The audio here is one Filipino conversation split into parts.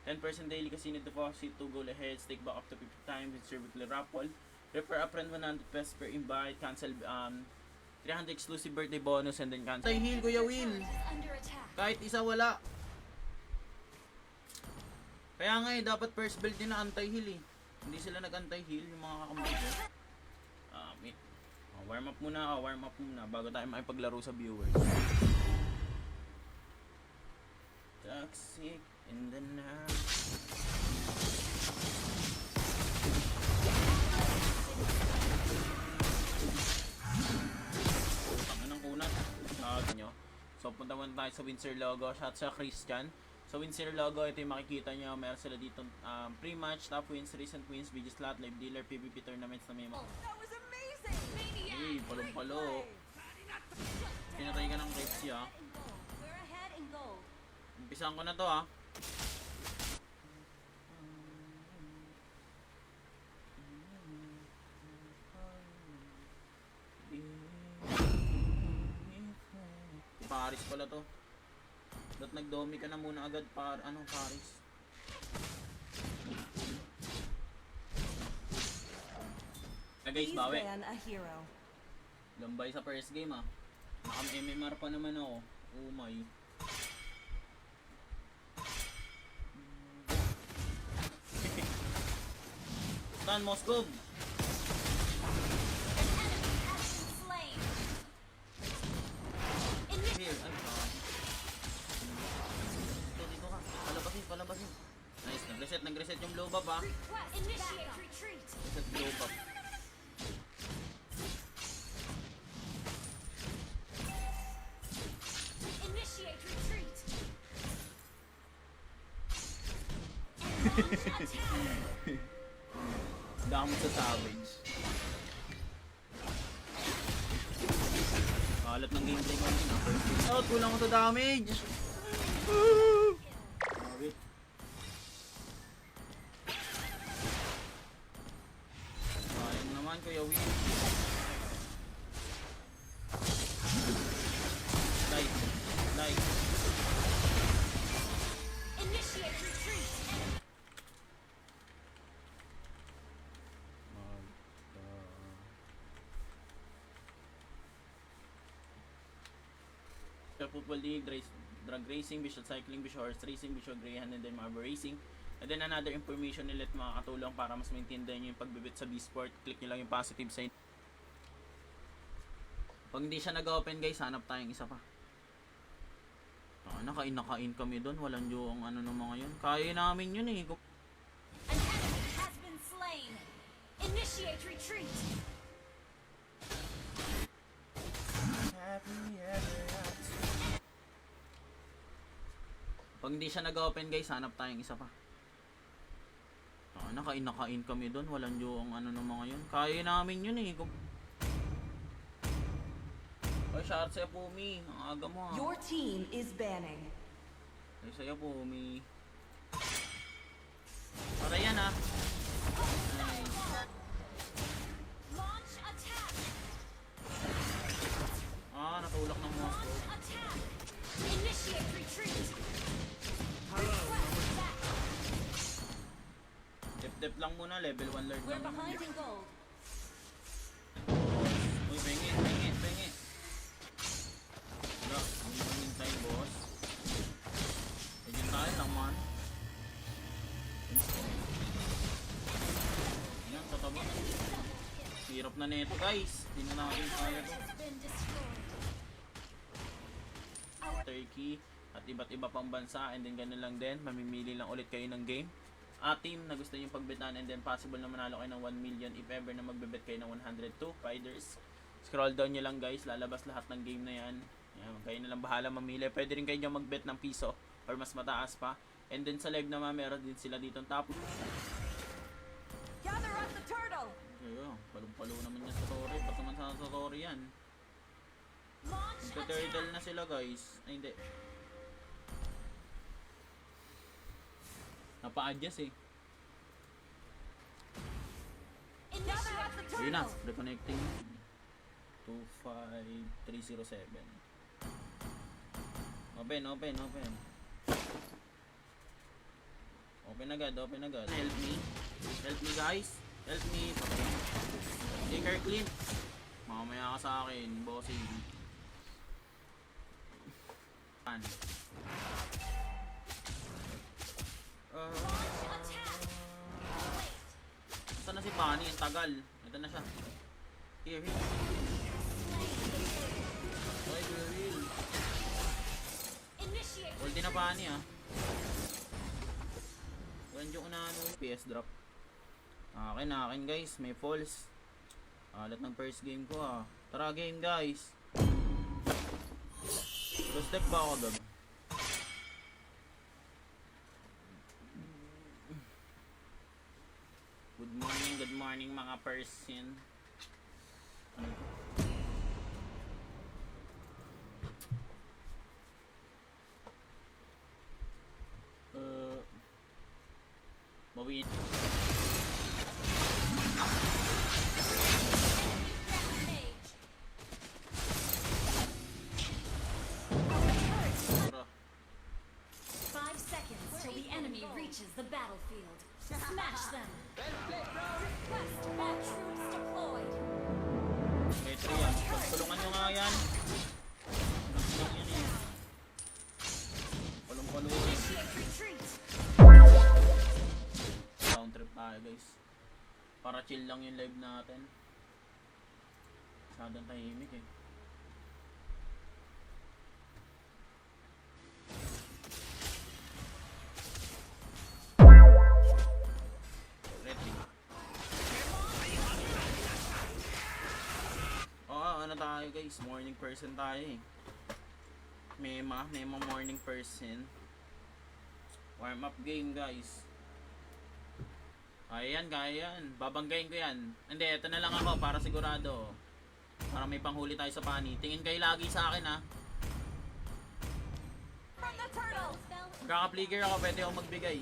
10% daily casino deposit, 2 goal ahead, stake back up to 50 times, insert weekly raffle, refer a friend 100 pesos per invite, cancel 300 exclusive birthday bonus, and then cancel. Anti-heal, Kuya Will. Kahit isa wala. Kaya nga dapat first build din na anti-heal eh. Hindi sila nag-anti-heal yung mga kakamay ko. Warm up muna bago tayo makipaglaro sa viewers. Toxic in the night. Tangan ng kunat. Nyo. So punta muna tayo sa Windsor logo. Shout sa Christian. So Windsor logo, ito yung makikita nyo. Meron sila dito pre-match, top wins, recent wins, video slot, live dealer, PvP tournaments na may mga. Hey, palong-palo. Pinatay ka ng Kepsi ah. Umpisahan ko na to ah. Paris pala to. Ba't nagdomi ka na muna agad Paris? Guys, bawi. Gambay sa first game ah. Naka-MMR pa naman ako. Oh my. Stan Moskov. Here, dito ka. Palabasin. Nice, nag-reset yung blow buff ah. Reset blow buff. Dami sa savage. Kalat ng gameplay ko na. Out, kulang ko sa damage. Wait. Sayang naman Kuya Will. Light. Initiate retreat. Football League, drag racing, visual cycling, visual horse racing, visual greyhound, and then marble racing. And then another information nila at makakatulong para mas maintindihan nyo yung pagbibit sa B-Sport. Click nyo lang yung positive sign. Pag hindi siya nag-open guys, hanap tayong isa pa. Nakain kami doon. Walang yung ano ng mga yun. Kaya namin yun eh. An enemy has been slain. Initiate retreat. Pag hindi siya nag-open guys, hanap tayong isa pa. Nakain kami doon. Walang yung ano ng mga yun. Kaya namin yun eh. Ay, shout sa'yo Pumi. Ang aga mo ah. Your team is banning. Ay, sa'yo Pumi. Para yan ah. Nice. Launch attack. Natulak ng Moscow. Launch attack. Initiate retreat. Request back. Dep lang muna, level 1 lord We're lang naman. behind in gold. Uy, pengi. Wala, hindi namin tayo boss. Medyo tayo lang man. Yan, tataba. Hirap na neto guys. Hindi na natin kaya to. Has been destroyed. Turkey at iba't iba pang bansa, and then ganun lang din, mamimili lang ulit kayo ng game team na gusto nyo pagbetan, and then possible na manalo kayo ng 1 million if ever na magbebet kayo ng 102 fighters. Scroll down nyo lang guys, lalabas lahat ng game na yan. Kayo na lang bahala mamili. Pwede rin kayo magbet ng piso or mas mataas pa, and then sa live naman meron din sila dito top. Gather up the turtle. Ayo, palong-palo naman yan sa story. Ba't naman sa story yan? Launch Nagka-turtle attack. na sila guys. Ay hindi, napa-adjust eh. Gather up the Ayun na, turtle. reconnecting. 25307. Open. Open agad, open agad. Help me. Help me guys. Help me. Taker clean. Mamaya ka sa akin, bossing. Pan. Attack! Saan na si Bunny? Ang tagal. Ito na siya. Here, here. Okay, Will. Initiate Ulti na Bunny ah. Ganyan ko na ano. PS drop. Akin guys. May falls. Alat ng first game ko ah. Tara game guys. Two step ba ako doon? Good morning mga person. Ano? Bawiin. Rampage. Tara. 5 seconds till the enemy reaches the battlefield. Smash them. Request all troops deployed. Okay, 3 yan. Tulungan nyo nga yan. Tulungan yan eh. Palong-palong. Initiate retreat. Round trip tayo guys. Para chill lang yung live natin. Masyadong tahimik eh. Ready. Ano tayo guys? Morning person tayo eh. Mema morning person. Warm up game guys. Ayan, kaya yan. Babanggayin ko yan. Hindi, ito na lang ako para sigurado. Para may panghuli tayo sa pani. Tingin kayo lagi sa akin ha. From the turtle. Kaka-flicker ako, pwede ako magbigay.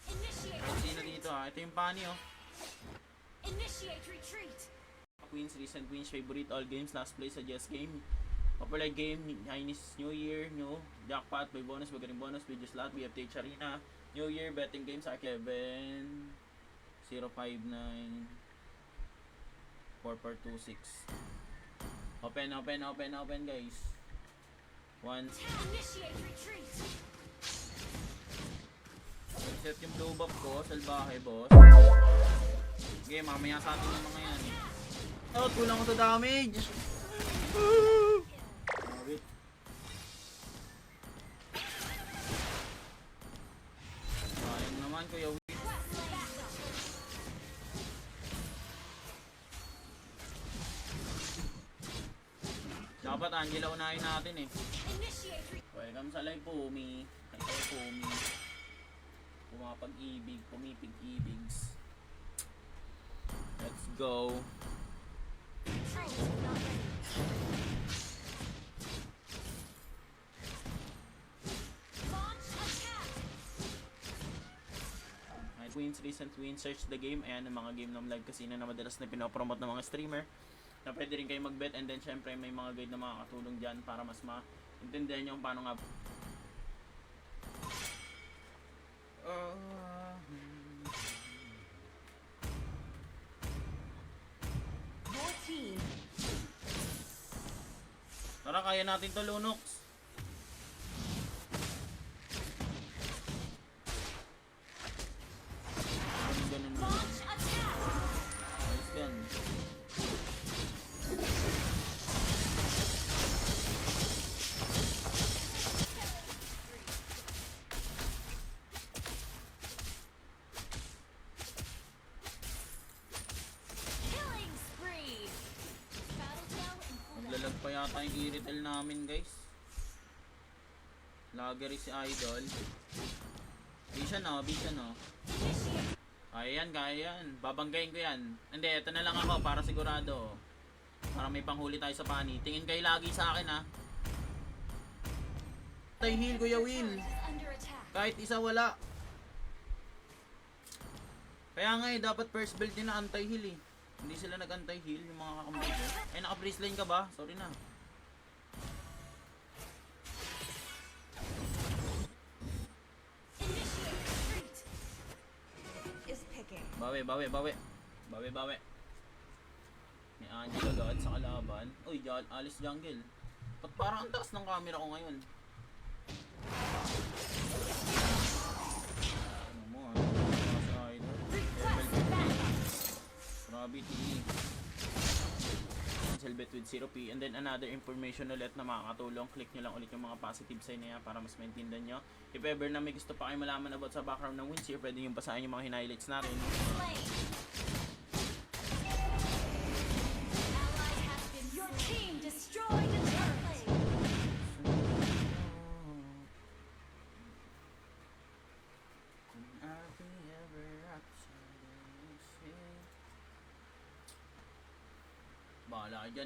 Initiate Kahit sino dito ha. Ito yung pani oh. Initiate retreat. Queens, recent Queens, favorite all games, last place, suggest game. Popular game, Chinese New Year, new jackpot, may bonus, magaling bonus, videos lahat, BFTH Arena, New Year, betting games, Kevin, 059 4426. Open guys. One, Initiate retreat. set yung blue buff ko, salbahe boss. Okay, mamaya sa atin yung mga yan. Oh, kulang ko sa damage. Wait. Sayang naman kuya Will. Dapat Angela unahin natin eh. Initiate retreat. Welcome sa live Pumi. Ito Pumi. Pumapag-ibig, pumipig-ibigs. Let's go. Troops not ready. Launch attack. Right, wins, recent wins, search the game. Ayan ang mga game ng live casino na madalas na pinopromote ng mga streamer. Na pwede rin kayo mag-bet and then syempre may mga guide na makakatulong dyan para mas maintindihan nyo kung paano nga. Your team Tara, kaya natin to Lunox. Ganun. Launch attack. Ayos yan. Killing spree. Battle spell in full. Maglalag pa yata yung i-retail namin guys. Laggery si Idol. Vision oh, Vision oh. Initiate. Ayan, kaya yan. Babanggayin ko yan. Hindi, ito na lang ako para sigurado. Para may panghuli tayo sa pani. Tingin kayo lagi sa akin ha. Tay heal Kuya Will. Turret is under attack. Kahit isa wala. Kaya nga eh, dapat first build din na anti-heal eh. Hindi sila nag-anti-heal yung mga kakamay ko. Ay, naka-freeze lane ka ba? Sorry na. Initiate Bawi. Bawi. May Angel agad sa kalaban. Uy, Alice Jungle. Ba't parang ang taas ng camera ko ngayon? Ano mo ah? Sa idol. Request backup. Grabe, Selbet with 0p. And then another information ulit na makakatulong. Click nyo lang ulit yung mga positive sign na yan para mas maintindihan nyo. If ever na may gusto pa kayo malaman about sa background ng Windshear, pwede yung basahin yung mga highlights natin. Slain. Ally has been Your team destroyed a turret. Bahala ka dyan.